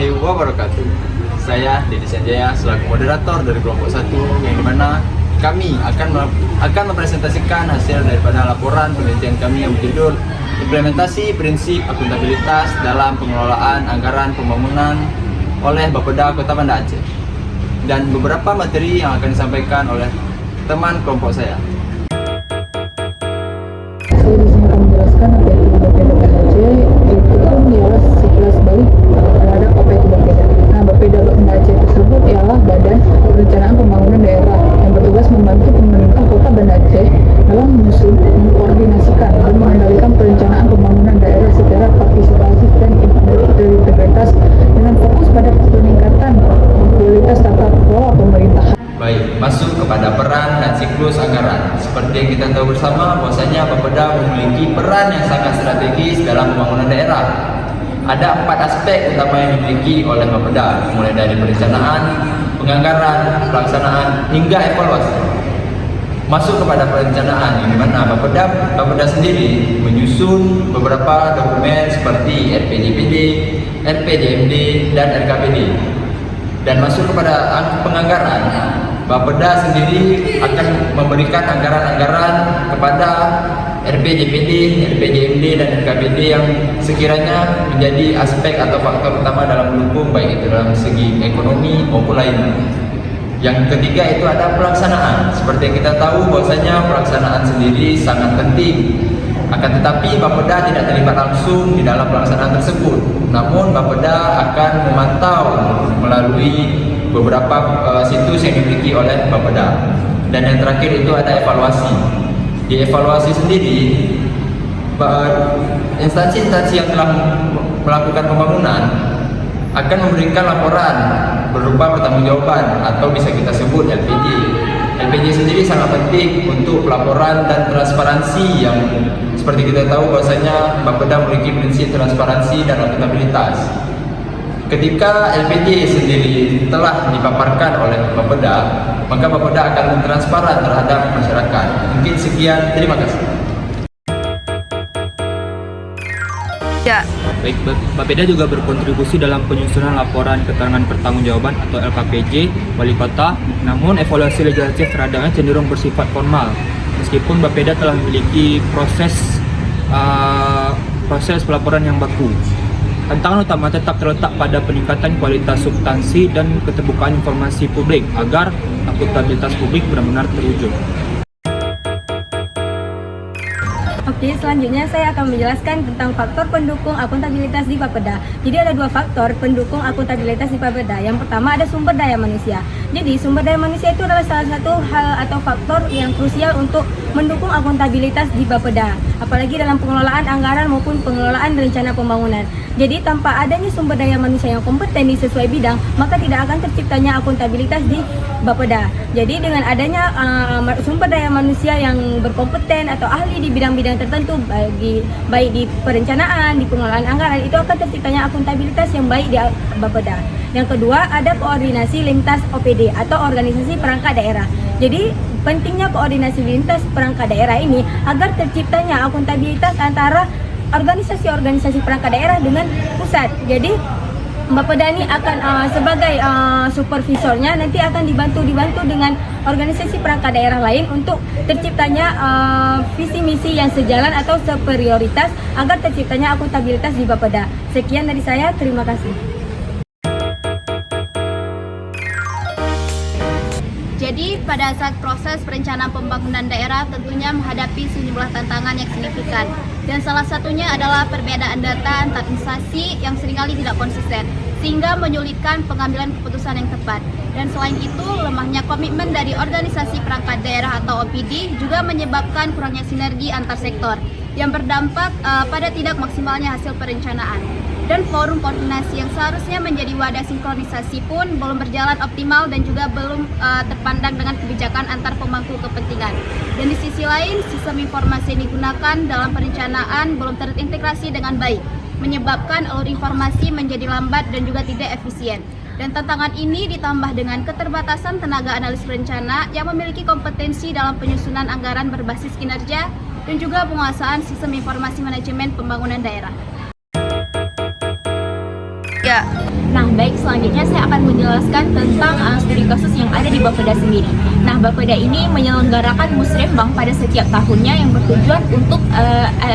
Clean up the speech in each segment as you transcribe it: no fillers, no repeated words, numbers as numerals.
warahmatullahi wabarakatuh. Saya Dedi Sanjaya selaku moderator dari kelompok 1 yang dimana kami akan mempresentasikan hasil daripada laporan penelitian kami yang berjudul Implementasi Prinsip Akuntabilitas dalam Pengelolaan Anggaran Pembangunan oleh Bapeda Kota Banda Aceh, dan beberapa materi yang akan disampaikan oleh teman kelompok saya. Saya di sini akan menjelaskan apa itu Bapeda Banda Aceh, yaitu ialah sekilas balik terhadap apa itu Bapeda. Nah, Bapeda Banda Aceh tersebut ialah Badan Perencanaan Pembangunan Daerah yang bertugas membantu pemerintah Kota Banda Aceh dalam menyusun, mengkoordinasikan, dan mengendalikan perencanaan pembangunan daerah secara partisipatif dan integritas dengan fokus pada peningkatan kualitas tata kelola pemerintahan. Baik, masuk kepada peran dan siklus anggaran. Seperti yang kita tahu bersama, bahwasanya Bapeda memiliki peran yang sangat strategis dalam pembangunan daerah. Ada 4 aspek utama yang dimiliki oleh Bapeda, mulai dari perencanaan, penganggaran, pelaksanaan, hingga evaluasi. Masuk kepada perencanaan, di mana Bapeda sendiri menyusun beberapa dokumen seperti RPJPD, RPJMD, dan RKPD. Dan masuk kepada penganggaran, Bapeda sendiri akan memberikan anggaran-anggaran kepada RPJPD, RPJMD, dan RKPD yang sekiranya menjadi aspek atau faktor utama dalam mendukung baik itu dalam segi ekonomi maupun lainnya. Yang ketiga itu ada pelaksanaan. Seperti yang kita tahu bahwasanya pelaksanaan sendiri sangat penting. Akan tetapi Bapeda tidak terlibat langsung di dalam pelaksanaan tersebut. Namun Bapeda akan memantau melalui beberapa situs yang dimiliki oleh Bapeda. Dan yang terakhir itu ada evaluasi. Di evaluasi sendiri, instansi-instansi yang telah melakukan pembangunan akan memberikan laporan berupa pertanggungjawaban atau bisa kita sebut LPJ. LPJ sendiri sangat penting untuk pelaporan dan transparansi yang seperti kita tahu bahwasanya Bapeda memiliki prinsip transparansi dan akuntabilitas. Ketika LPJ sendiri telah dipaparkan oleh Bapeda, maka Bapeda akan transparan terhadap masyarakat. Mungkin sekian, terima kasih. Ya. Baik, Bapeda juga berkontribusi dalam penyusunan laporan keterangan pertanggungjawaban atau LKPJ Wali Kota. Namun evaluasi legislatif terhadapnya cenderung bersifat formal. Meskipun Bapeda telah memiliki proses pelaporan yang baku. Tantangan utama tetap terletak pada peningkatan kualitas substansi dan keterbukaan informasi publik agar akuntabilitas publik benar-benar terwujud. Oke, selanjutnya saya akan menjelaskan tentang faktor pendukung akuntabilitas di Bapeda. Jadi ada 2 faktor pendukung akuntabilitas di Bapeda. Yang pertama ada sumber daya manusia. Jadi sumber daya manusia itu adalah salah satu hal atau faktor yang krusial untuk mendukung akuntabilitas di Bapeda, apalagi dalam pengelolaan anggaran maupun pengelolaan rencana pembangunan. Jadi tanpa adanya sumber daya manusia yang kompeten di sesuai bidang, maka tidak akan terciptanya akuntabilitas di Bapeda. Jadi dengan adanya sumber daya manusia yang berkompeten atau ahli di bidang-bidang tertentu, baik di perencanaan, di pengelolaan anggaran, itu akan terciptanya akuntabilitas yang baik di Bapeda. Yang kedua ada koordinasi lintas OPD atau organisasi perangkat daerah. Jadi pentingnya koordinasi lintas perangkat daerah ini agar terciptanya akuntabilitas antara organisasi-organisasi perangkat daerah dengan pusat. Jadi Bapeda ini akan sebagai supervisornya nanti akan dibantu dengan organisasi perangkat daerah lain untuk terciptanya visi misi yang sejalan atau seprioritas agar terciptanya akuntabilitas di Bapeda. Sekian dari saya, terima kasih. Jadi pada saat proses perencanaan pembangunan daerah tentunya menghadapi sejumlah tantangan yang signifikan. Dan salah satunya adalah perbedaan data antar instansi yang seringkali tidak konsisten, sehingga menyulitkan pengambilan keputusan yang tepat. Dan selain itu, lemahnya komitmen dari organisasi perangkat daerah atau OPD juga menyebabkan kurangnya sinergi antar sektor yang berdampak pada tidak maksimalnya hasil perencanaan. Dan forum koordinasi yang seharusnya menjadi wadah sinkronisasi pun belum berjalan optimal dan juga belum terpandang dengan kebijakan antar pemangku kepentingan. Dan di sisi lain, sistem informasi yang digunakan dalam perencanaan belum terintegrasi dengan baik, menyebabkan alur informasi menjadi lambat dan juga tidak efisien. Dan tantangan ini ditambah dengan keterbatasan tenaga analis perencana yang memiliki kompetensi dalam penyusunan anggaran berbasis kinerja dan juga penguasaan sistem informasi manajemen pembangunan daerah. juga. Nah, baik, selanjutnya saya akan menjelaskan tentang studi kasus yang ada di Bapeda sendiri. Nah, Bapeda ini menyelenggarakan musrembang pada setiap tahunnya yang bertujuan untuk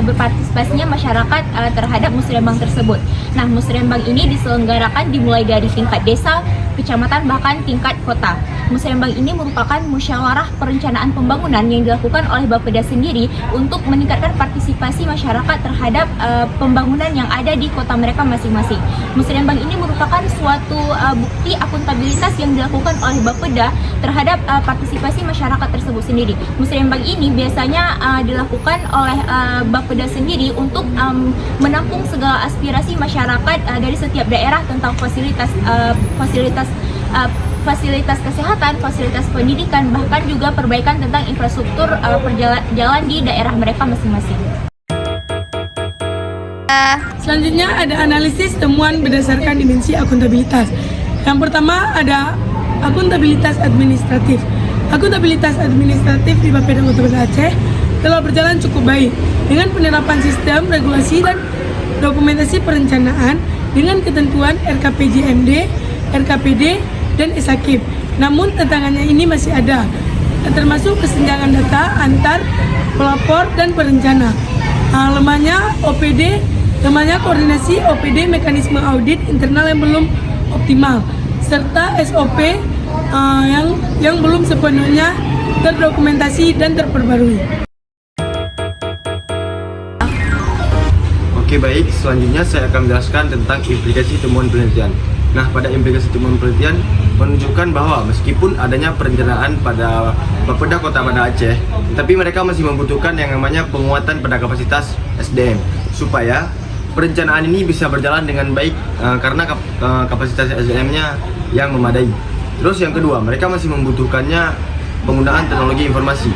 berpartisipasinya masyarakat terhadap musrembang tersebut. Nah, musrembang ini diselenggarakan dimulai dari tingkat desa, kecamatan, bahkan tingkat kota. Musrembang ini merupakan musyawarah perencanaan pembangunan yang dilakukan oleh Bapeda sendiri untuk meningkatkan partisipasi masyarakat terhadap pembangunan yang ada di kota mereka masing-masing. Musrembang ini merupakan suatu bukti akuntabilitas yang dilakukan oleh Bapeda terhadap partisipasi masyarakat tersebut sendiri. Musrembang ini biasanya dilakukan oleh Bapeda sendiri untuk menampung segala aspirasi masyarakat dari setiap daerah tentang fasilitas kesehatan, fasilitas pendidikan, bahkan juga perbaikan tentang infrastruktur jalan di daerah mereka masing-masing. Selanjutnya ada analisis temuan berdasarkan dimensi akuntabilitas. Yang pertama ada akuntabilitas administratif. Akuntabilitas administratif di Bapeda Kota Banda Aceh telah berjalan cukup baik dengan penerapan sistem regulasi dan dokumentasi perencanaan dengan ketentuan RKPJMD, RKPD, dan SAKIP. Namun tantangannya ini masih ada, termasuk kesenjangan data antar pelapor dan perencana. Lemahnya koordinasi OPD mekanisme audit internal yang belum optimal, serta SOP yang belum sepenuhnya terdokumentasi dan terperbarui. Oke baik, selanjutnya saya akan menjelaskan tentang implikasi temuan penelitian. Nah, pada implikasi temuan penelitian menunjukkan bahwa meskipun adanya perencanaan pada Bapeda Kota Banda Aceh, tapi mereka masih membutuhkan yang namanya penguatan pada kapasitas SDM supaya perencanaan ini bisa berjalan dengan baik karena kapasitas SDM-nya yang memadai. Terus yang kedua, mereka masih membutuhkannya penggunaan teknologi informasi.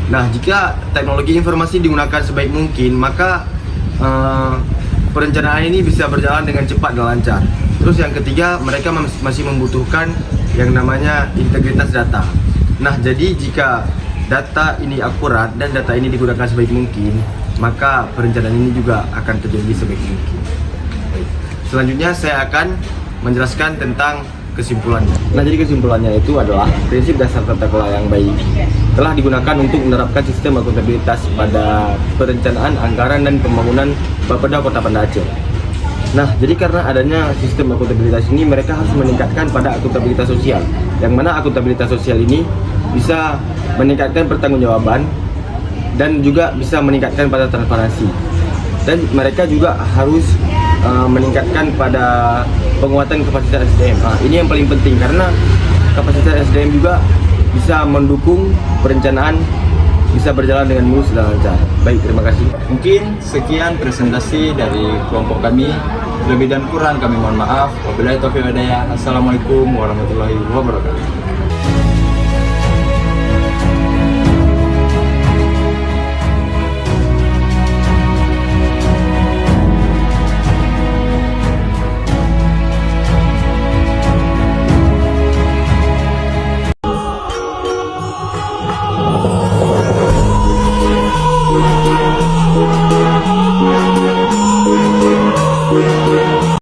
Nah, jika teknologi informasi digunakan sebaik mungkin, maka perencanaan ini bisa berjalan dengan cepat dan lancar. Terus yang ketiga, mereka masih membutuhkan yang namanya integritas data. Nah, jadi jika data ini akurat dan data ini digunakan sebaik mungkin, maka perencanaan ini juga akan terjadi sebaik mungkin. Selanjutnya saya akan menjelaskan tentang kesimpulannya. Nah, jadi kesimpulannya itu adalah prinsip dasar tata kelola yang baik telah digunakan untuk menerapkan sistem akuntabilitas pada perencanaan, anggaran, dan pembangunan Bapeda Kota Banda Aceh. Nah, jadi karena adanya sistem akuntabilitas ini, mereka harus meningkatkan pada akuntabilitas sosial, yang mana akuntabilitas sosial ini bisa meningkatkan pertanggungjawaban dan juga bisa meningkatkan pada transparansi. Dan mereka juga harus meningkatkan pada penguatan kapasitas SDM. Nah, ini yang paling penting karena kapasitas SDM juga bisa mendukung perencanaan bisa berjalan dengan mulus dan lancar. Baik, terima kasih. Mungkin sekian presentasi dari kelompok kami. Lebih dan kurang kami mohon maaf. Wabillahi taufiq wal hidayah. Assalamualaikum warahmatullahi wabarakatuh.